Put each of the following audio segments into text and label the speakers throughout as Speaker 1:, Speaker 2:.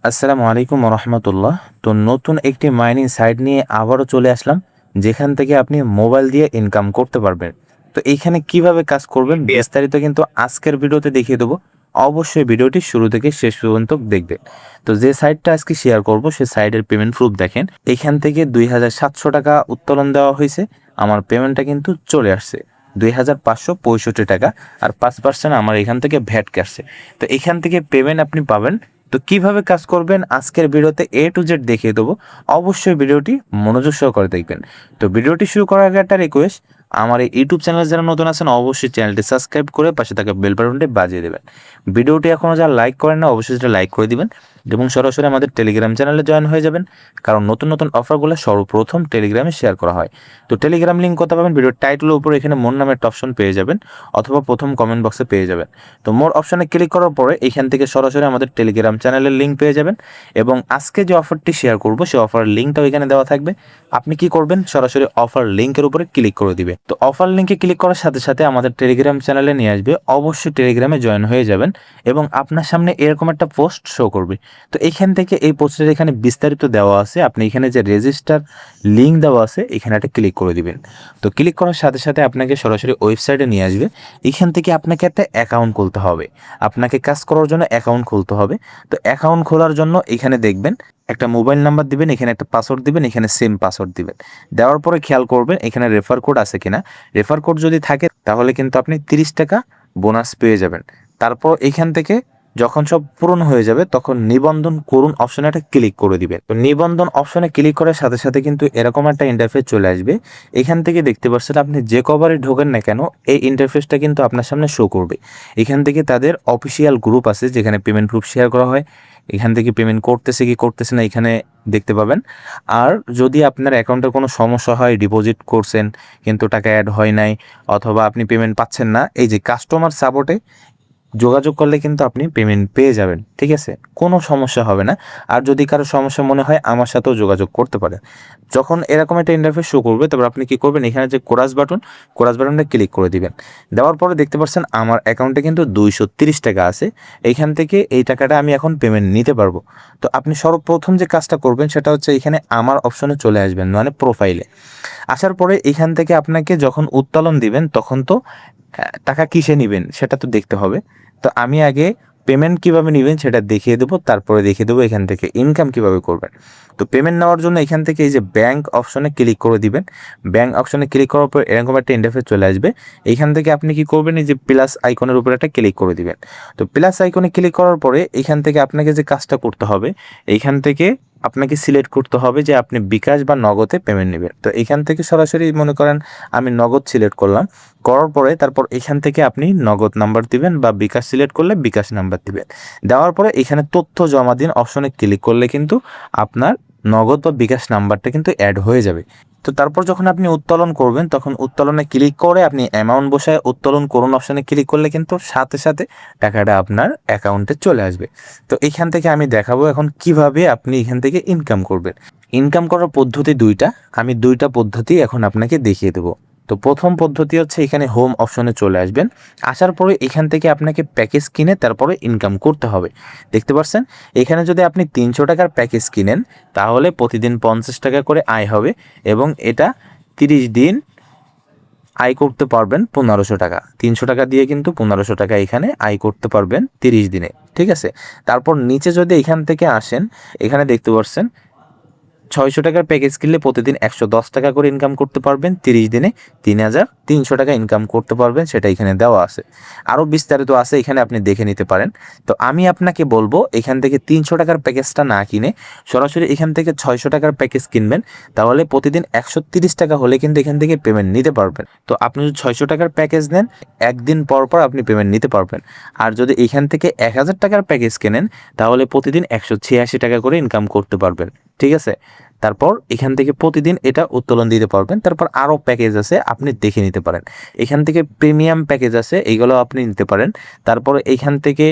Speaker 1: আসসালামু আলাইকুম রহমতুল্লাহ। তো নতুন একটি মাইনিং সাইট নিয়ে আবারও চলে আসলাম, যেখান থেকে আপনি মোবাইল দিয়ে ইনকাম করতে পারবেন। তো এইখানে কিভাবে কাজ করবেন বিস্তারিত কিন্তু আজকের ভিডিওতে দেখিয়ে দেবো। অবশ্যই ভিডিওটি শুরু থেকে শেষ পর্যন্ত দেখবেন। তো যে সাইটটা আজকে শেয়ার করব সে সাইটের পেমেন্ট প্রুফ দেখেন। এখান থেকে 2700 টাকা উত্তোলন দেওয়া হয়েছে। আমার পেমেন্টটা কিন্তু চলে আসছে 2565 টাকা, আর 5% আমার এখান থেকে ভ্যাট কাটছে। তো এখান থেকে পেমেন্ট আপনি পাবেন। তো কিভাবে কাজ করবেন আজকের ভিডিওতে A to Z দেখিয়ে দেবো। অবশ্যই ভিডিওটি মনোযোগ সহকারে দেখবেন। তো ভিডিওটি শুরু করার আগে একটা রিকোয়েস্ট, আমার এই ইউটিউব চ্যানেলে যারা নতুন আছেন অবশ্যই চ্যানেলটি সাবস্ক্রাইব করে পাশে থাকা বেল বাটনটি বাজিয়ে দেবেন। ভিডিওটি এখনও যারা লাইক করেন না অবশ্যই সেটা লাইক করে দিবেন এবং সরাসরি আমাদের টেলিগ্রাম চ্যানেলে জয়েন হয়ে যাবেন, কারণ নতুন নতুন অফারগুলো সর্বপ্রথম টেলিগ্রামে শেয়ার করা হয়। তো টেলিগ্রাম লিঙ্ক কোথায় পাবেন? ভিডিওর টাইটেলের উপরে এখানে মোর নামের একটা অপশন পেয়ে যাবেন, অথবা প্রথম কমেন্ট বক্সে পেয়ে যাবেন। তো মোর অপশনে ক্লিক করার পরে এখান থেকে সরাসরি আমাদের টেলিগ্রাম চ্যানেলের লিঙ্ক পেয়ে যাবেন এবং আজকে যে অফারটি শেয়ার করব সেই অফারের লিঙ্কটাও এখানে দেওয়া থাকবে। আপনি কি করবেন? সরাসরি অফার লিঙ্কের উপরে ক্লিক করে দিবে। তো অফার লিঙ্কে ক্লিক করার সাথে সাথে আমাদের টেলিগ্রাম চ্যানেলে নিয়ে আসবে। অবশ্যই টেলিগ্রামে জয়েন হয়ে যাবেন এবং আপনার সামনে এরকম একটা পোস্ট শো করবে। তো এইখান থেকে এই পোস্টের এখানে বিস্তারিত দেওয়া আছে, আপনি এখানে যে রেজিস্টার লিঙ্ক দেওয়া আছে এখানে একটা ক্লিক করে দিবেন। তো ক্লিক করার সাথে সাথে আপনাকে সরাসরি ওয়েবসাইটে নিয়ে আসবে। এখান থেকে আপনাকে একটা অ্যাকাউন্ট খুলতে হবে। আপনাকে কাজ করার জন্য অ্যাকাউন্ট খুলতে হবে। তো অ্যাকাউন্ট খোলার জন্য এখানে দেখবেন একটা মোবাইল নাম্বার দিবেন, এখানে একটা পাসওয়ার্ড দিবেন, এখানে সেম পাসওয়ার্ড দিবেন। দেওয়ার পরে খেয়াল করবেন এখানে রেফার কোড আছে কিনা। রেফার কোড যদি থাকে তাহলে কিন্তু আপনি 30 টাকা বোনাস পেয়ে যাবেন। তারপর এখান থেকে যখন সব পূরণ হয়ে যাবে তখন নিবন্ধন করুন অপশনে একটা ক্লিক করে দিবেন। তো নিবন্ধন অপশনে ক্লিক করার সাথে সাথে কিন্তু এরকম একটা ইন্টারফেস চলে আসবে। এখান থেকে দেখতে পাচ্ছেন আপনি যে কভারে ঢোকেন না কেন এই ইন্টারফেসটা কিন্তু আপনার সামনে শো করবে। এখান থেকে তাদের অফিসিয়াল গ্রুপ আছে যেখানে পেমেন্ট প্রুফ শেয়ার করা হয়। এখান থেকে পেমেন্ট করতেছে কি করতেছে না এখানে দেখতে পাবেন। আর যদি আপনার অ্যাকাউন্টে কোনো সমস্যা হয়, ডিপোজিট করছেন কিন্তু টাকা অ্যাড হয় নাই, অথবা আপনি পেমেন্ট পাচ্ছেন না, এই যে কাস্টমার সাপোর্টে যোগাযোগ করলে কিন্তু আপনি পেমেন্ট পেয়ে যাবেন। ঠিক আছে, কোনো সমস্যা হবে না। আর যদি কারো সমস্যা মনে হয় আমার সাথেও যোগাযোগ করতে পারেন। যখন এরকম একটা ইন্টারফেস শো করবে তারপর আপনি কি করবেন, এখানে যে কোরাস বাটনটা ক্লিক করে দিবেন। দেওয়ার পরে দেখতে পাচ্ছেন আমার অ্যাকাউন্টে কিন্তু 230 টাকা আছে। এইখান থেকে এই টাকাটা আমি এখন পেমেন্ট নিতে পারবো। তো আপনি সর্বপ্রথম যে কাজটা করবেন সেটা হচ্ছে এখানে আমার অপশনে চলে আসবেন, মানে প্রোফাইলে আসার পরে এখান থেকে আপনাকে যখন উত্তোলন দিবেন তখন তো টাকা কিসে নিবেন সেটা তো দেখতে হবে। তো আমি আগে পেমেন্ট কিভাবে নেবেন সেটা দেখিয়ে দেবো, তারপরে দেখিয়ে দেবো এখান থেকে ইনকাম কিভাবে করবেন। তো পেমেন্ট নেওয়ার জন্য এখান থেকে এই যে ব্যাংক অপশনে ক্লিক করে দিবেন। ব্যাংক অপশনে ক্লিক করার পর এরকম একটা ইন্টারফেস চলে আসবে। এখান থেকে আপনি কি করবেন, এই যে প্লাস আইকনের উপরে একটা ক্লিক করে দিবেন। তো প্লাস আইকনে ক্লিক করার পরে এখান থেকে আপনাকে যে কাজটা করতে হবে, এইখান থেকে আপনাকে সিলেক্ট করতে হবে যে আপনি বিকাশ বা নগদে পেমেন্ট নেবেন। তো এখান থেকে সরাসরি মনে করেন আমি নগদ সিলেক্ট করলাম। করার পরে তারপর এখান থেকে আপনি নগদ নাম্বার দিবেন, বা বিকাশ সিলেক্ট করলে বিকাশ নাম্বার দিবেন। দেওয়ার পরে এখানে তথ্য জমা দিন অপশনে ক্লিক করলে কিন্তু আপনার নগদ বা বিকাশ নাম্বারটা কিন্তু অ্যাড হয়ে যাবে। তো তারপর যখন আপনি উত্তোলন করবেন তখন উত্তোলনে ক্লিক করে আপনি অ্যামাউন্ট বসায় উত্তোলন করুন অপশনে ক্লিক করলে কিন্তু সাথে সাথে টাকাটা আপনার অ্যাকাউন্টে চলে আসবে। তো এখান থেকে আমি দেখাবো এখন কিভাবে আপনি এখান থেকে ইনকাম করবেন। ইনকাম করার পদ্ধতি দুইটা, আমি দুইটা পদ্ধতি এখন আপনাকে দেখিয়ে দেবো। তো প্রথম পদ্ধতি হচ্ছে এখানে হোম অপশনে চলে আসবেন। আসার পরে এখান থেকে আপনাকে প্যাকেজ কিনে তারপরে ইনকাম করতে হবে। দেখতে পাচ্ছেন এখানে যদি আপনি 300 টাকার প্যাকেজ কিনেন তাহলে প্রতিদিন 50 টাকা করে আয় হবে এবং এটা 30 দিন আয় করতে পারবেন 1500 টাকা। 300 টাকা দিয়ে কিন্তু 1500 টাকা এখানে আয় করতে পারবেন 30 দিনে। ঠিক আছে, তারপর নিচে যদি এখান থেকে আসেন এখানে দেখতে পাচ্ছেন 600 টাকার প্যাকেজ কিনলে প্রতিদিন 110 টাকা করে ইনকাম করতে পারবেন, 30 দিনে 3300 টাকা ইনকাম করতে পারবেন, সেটা এখানে দেওয়া আছে। আরও বিস্তারিত আছে এখানে আপনি দেখে নিতে পারেন। তো আমি আপনাকে বলবো এখান থেকে 300 টাকার প্যাকেজটা না কিনে সরাসরি এখান থেকে 600 টাকার প্যাকেজ কিনবেন, তাহলে প্রতিদিন 130 টাকা হলে কিন্তু এখান থেকে পেমেন্ট নিতে পারবেন। তো আপনি যদি 600 টাকার প্যাকেজ নেন একদিন পর পর আপনি পেমেন্ট নিতে পারবেন। আর যদি এখান থেকে 1000 টাকার প্যাকেজ কেনেন তাহলে প্রতিদিন 186 টাকা করে ইনকাম করতে পারবেন। ঠিক আছে, তারপর এখান থেকে প্রতিদিন এটা উত্তোলন দিতে পারবেন। তারপর আরও প্যাকেজ আছে আপনি দেখে নিতে পারেন। এখান থেকে প্রিমিয়াম প্যাকেজ আছে এইগুলো আপনি নিতে পারেন। তারপর এখান থেকে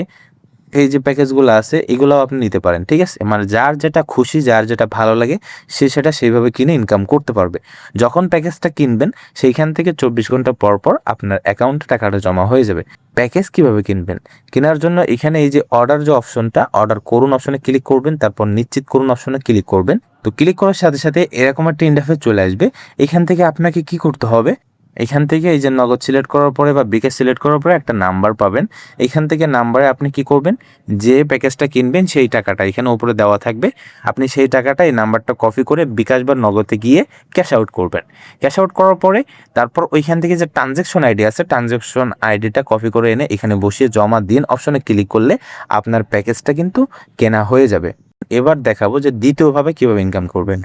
Speaker 1: এই যে প্যাকেজগুলো আছে এগুলোও আপনি নিতে পারেন, ঠিক আছে? মানে যার যেটা খুশি, যার যেটা ভালো লাগে সে সেটা সেইভাবে কিনে ইনকাম করতে পারবে। যখন প্যাকেজটা কিনবেন সেইখান থেকে 24 ঘন্টা পর পর আপনার অ্যাকাউন্টে টাকাটা জমা হয়ে যাবে। প্যাকেজ কিভাবে কিনবেন? কেনার জন্য এখানে এই যে অর্ডার যে অপশনটা, অর্ডার করুন অপশনে ক্লিক করবেন, তারপর নিশ্চিত করুন অপশনে ক্লিক করবেন। তো ক্লিক করার সাথে সাথে এরকম একটা ইন্টারফেস চলে আসবে। এখান থেকে আপনাকে কি করতে হবে, এখান থেকে এই যে নগদ সিলেক্ট করার পরে বা বিকাশ সিলেক্ট করার পরে একটা নাম্বার পাবেন। এখান থেকে নাম্বারে আপনি কি করবেন, যে প্যাকেজটা কিনবেন সেই টাকাটা এখানে উপরে দেওয়া থাকবে। আপনি সেই টাকাটা এই নাম্বারটা কপি করে বিকাশ বা নগদে গিয়ে ক্যাশ আউট করবেন। ক্যাশ আউট করার পরে তারপর ওইখান থেকে যে ট্রানজ্যাকশন আইডি আছে, ট্রানজ্যাকশন আইডিটা কপি করে এনে এখানে বসিয়ে জমা দিন অপশনে ক্লিক করলে আপনার প্যাকেজটা কিন্তু কেনা হয়ে যাবে। এবার দেখাবো যে দ্বিতীয়ভাবে কিভাবে ইনকাম করবেন।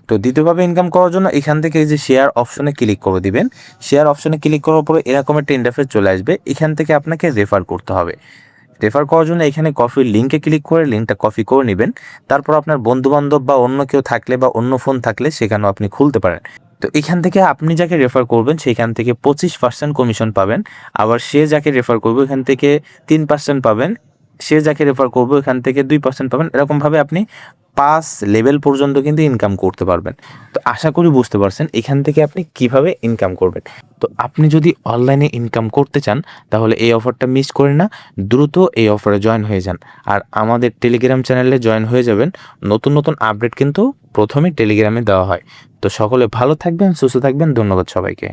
Speaker 1: তো দ্বিতীয়ভাবে ইনকাম করার জন্য এখান থেকে এই যে শেয়ার অপশনে ক্লিক করে দিবেন। শেয়ার অপশনে ক্লিক করার পরে এরকম একটা ইন্টারফেস চলে আসবে। এখান থেকে আপনাকে রেফার করতে হবে। রেফার করার জন্য এখানে কপির লিঙ্কে ক্লিক করে লিঙ্কটা কপি করে নেবেন। তারপর আপনার বন্ধুবান্ধব বা অন্য কেউ থাকলে বা অন্য ফোন থাকলে সেখানেও আপনি খুলতে পারেন। তো এখান থেকে আপনি যাকে রেফার করবেন সেখান থেকে 25% কমিশন পাবেন। আবার সে যাকে রেফার করবে এখান থেকে 3% পাবেন। সে যাকে রেফার করবে এখান থেকে 2% পাবেন। এরকমভাবে আপনি 5 লেভেল পর্যন্ত কিন্তু ইনকাম করতে পারবেন। তো আশা করি বুঝতে পারছেন এখান থেকে আপনি কিভাবে ইনকাম করবেন। তো আপনি যদি অনলাইনে ইনকাম করতে চান তাহলে এই অফারটা মিস করেন না, দ্রুত এই অফারে জয়েন হয়ে যান। আর আমাদের টেলিগ্রাম চ্যানেলে জয়েন হয়ে যাবেন। নতুন নতুন আপডেট কিন্তু প্রথমে টেলিগ্রামে দেওয়া হয়। তো সকলে ভালো থাকবেন, সুস্থ থাকবেন। ধন্যবাদ সবাইকে।